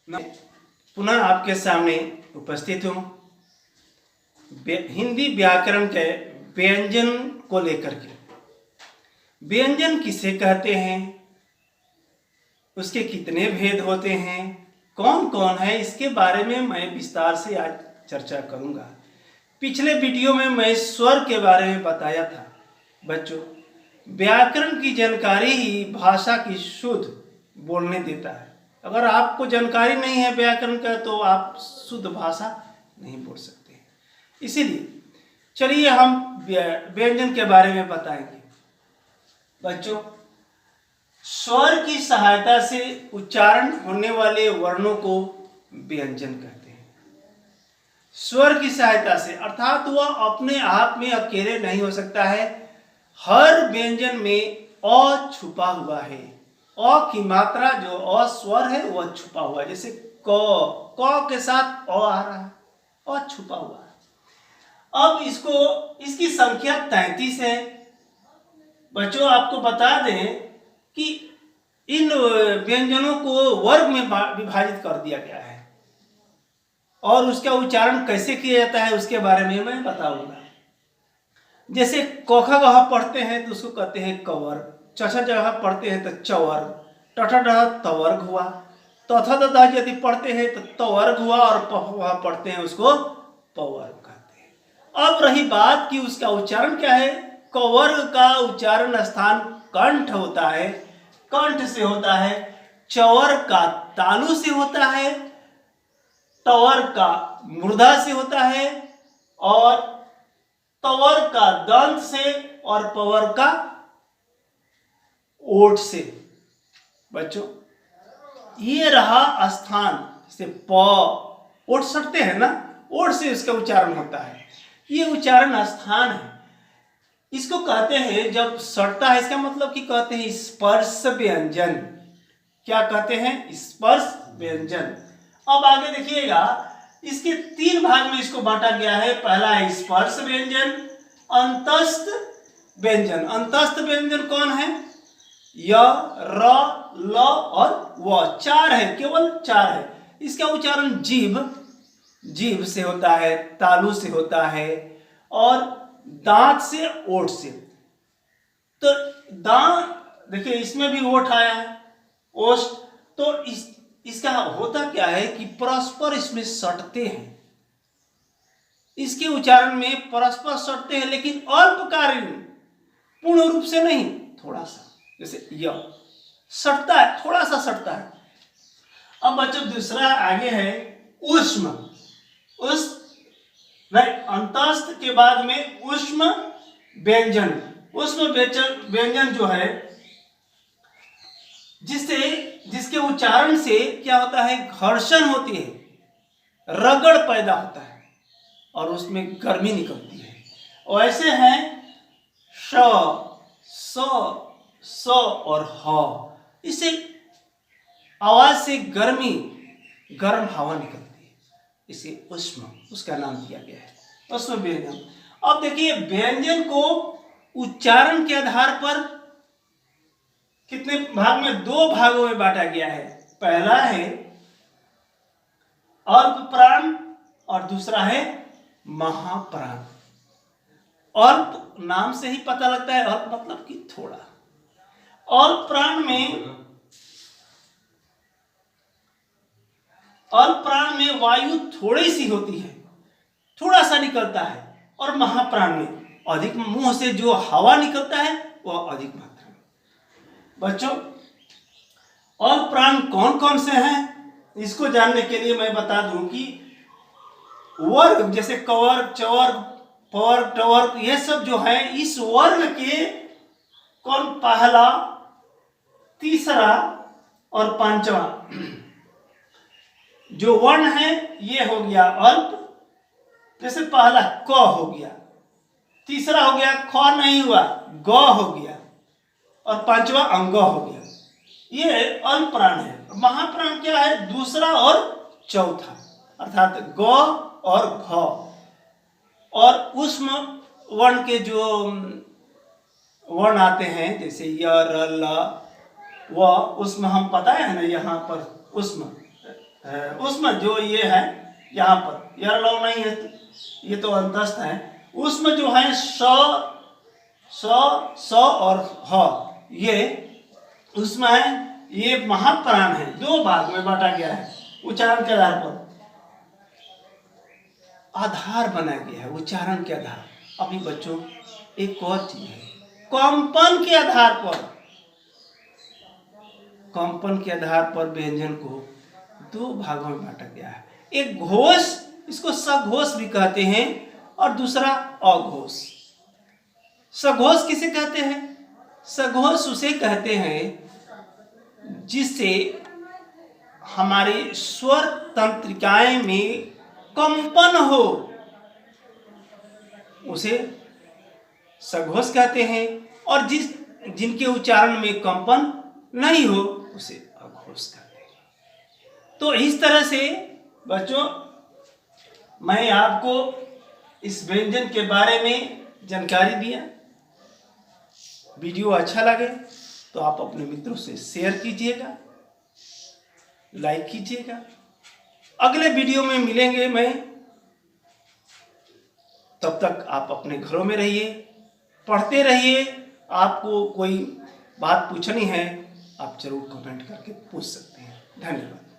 मैं पुनः आपके सामने उपस्थित हूँ हिंदी व्याकरण के व्यंजन को लेकर के। व्यंजन किसे कहते हैं, उसके कितने भेद होते हैं, कौन कौन है, इसके बारे में मैं विस्तार से आज चर्चा करूंगा। पिछले वीडियो में मैं स्वर के बारे में बताया था। बच्चों, व्याकरण की जानकारी ही भाषा की शुद्ध बोलने देता है। अगर आपको जानकारी नहीं है व्याकरण का तो आप शुद्ध भाषा नहीं बोल सकते। इसीलिए चलिए हम व्यंजन के बारे में बताएंगे। बच्चों, स्वर की सहायता से उच्चारण होने वाले वर्णों को व्यंजन कहते हैं। स्वर की सहायता से अर्थात वह अपने आप में अकेले नहीं हो सकता है। हर व्यंजन में अ छुपा हुआ है। अ की मात्रा जो अ स्वर है वह छुपा हुआ है। जैसे क के साथ अ आ रहा है, अ छुपा हुआ है। अब इसकी संख्या 33 है। बच्चों, आपको बता दें कि इन व्यंजनों को वर्ग में विभाजित कर दिया गया है और उसका उच्चारण कैसे किया जाता है उसके बारे में मैं बताऊंगा। जैसे क ख ग पढ़ते हैं तो उसको कहते हैं कवर, चछ जगह पढ़ते हैं तो चवर्ग, टठ डह तवर्ग हुआ, तथ दह यदि पढ़ते हैं तो तवर्ग हुआ और पह पढ़ते हैं उसको पवर्ग कहते हैं। अब रही बात कि उसका उच्चारण क्या है। कवर्ग का उच्चारण स्थान कंठ होता है, कंठ से होता है। चवर का तालु से होता है, टवर का मूर्धा से होता है और तवर का दंत से और पवर का ओठ से। बच्चों, ये रहा स्थान। जैसे प ओठ सटते हैं ना, ओठ से इसका उच्चारण होता है। ये उच्चारण स्थान है। इसको कहते हैं जब सटता है, इसका मतलब कि कहते हैं स्पर्श व्यंजन। क्या कहते हैं? स्पर्श व्यंजन। अब आगे देखिएगा, इसके 3 भाग में इसको बांटा गया है। पहला है स्पर्श व्यंजन, अंतस्थ व्यंजन। अंतस्थ व्यंजन कौन है? य, र, ल और व। 4 है, केवल 4 है। इसका उच्चारण जीभ से होता है, तालु से होता है और दांत से, ओठ से। तो दांत देखिए, इसमें भी ओठ आया है, ओष्ठ। तो इसका होता क्या है कि परस्पर इसमें सटते हैं। इसके उच्चारण में परस्पर सटते हैं, लेकिन अल्पकालीन, पूर्ण रूप से नहीं, थोड़ा सा। जैसे य सटता है, थोड़ा सा सटता है। अब बच्चों, दूसरा आगे है ऊष्म। अंतस्थ के बाद में ऊष्म व्यंजन। ऊष्म व्यंजन जो है जिसके उच्चारण से क्या होता है, घर्षण होती है, रगड़ पैदा होता है और उसमें गर्मी निकलती है। और ऐसे हैं श, स और ह। इससे आवाज से गर्म हवा निकलती है, इसे ऊष्म, उसका नाम दिया गया है ऊष्म व्यंजन। अब देखिए, व्यंजन को उच्चारण के आधार पर कितने भाग में? 2 भागों में बांटा गया है। पहला है अल्प प्राण और दूसरा है महाप्राण। अल्प नाम से ही पता लगता है, अल्प मतलब कि थोड़ा। अल्प प्राण में वायु थोड़ी सी होती है, थोड़ा सा निकलता है, और महाप्राण में अधिक, मुंह से जो हवा निकलता है वह अधिक मात्रा में। बच्चों, अल्प प्राण कौन कौन से हैं इसको जानने के लिए मैं बता दूं कि वर्ग, जैसे कवर्ग, चवर्ग, पवर्ग, टवर्ग, ये सब जो है इस वर्ग के कौन? पहला, तीसरा और 5वां जो वर्ण है ये हो गया अल्प। जैसे पहला क हो गया, तीसरा हो गया ख नहीं हुआ, ग हो गया, और 5वां अंग हो गया। ये अल्प प्राण है। महाप्राण क्या है? दूसरा और चौथा, अर्थात ग और घ। और ऊष्म वर्ण के जो वर्ण आते हैं, जैसे य, र, ल, व, उसमें हम पता है ना, यहाँ पर ऊष्म उसमें जो ये है यहाँ पर यह लौ नहीं है, ये तो अंतस्थ है। उसमें जो है स और ह, ये उसमें है, ये महाप्राण है, दो भाग में बांटा गया है उच्चारण के आधार पर, आधार बना गया है उच्चारण के आधार। अभी बच्चों एक और चीज है, कंपन के आधार पर, कंपन के आधार पर व्यंजन को दो भागों में बांटा गया है। एक घोष, इसको सघोष भी कहते हैं, और दूसरा अघोष। सघोष किसे कहते हैं? सघोष उसे कहते हैं जिससे हमारे स्वर तंत्रिकाएं में कंपन हो, उसे सघोष कहते हैं। और जिनके उच्चारण में कंपन नहीं हो उसे अघोष कहते हैं। तो इस तरह से बच्चों मैं आपको इस व्यंजन के बारे में जानकारी दिया। वीडियो अच्छा लगे तो आप अपने मित्रों से शेयर कीजिएगा, लाइक कीजिएगा। अगले वीडियो में मिलेंगे मैं, तब तक आप अपने घरों में रहिए, पढ़ते रहिए। आपको कोई बात पूछनी है आप जरूर कमेंट करके पूछ सकते हैं। धन्यवाद।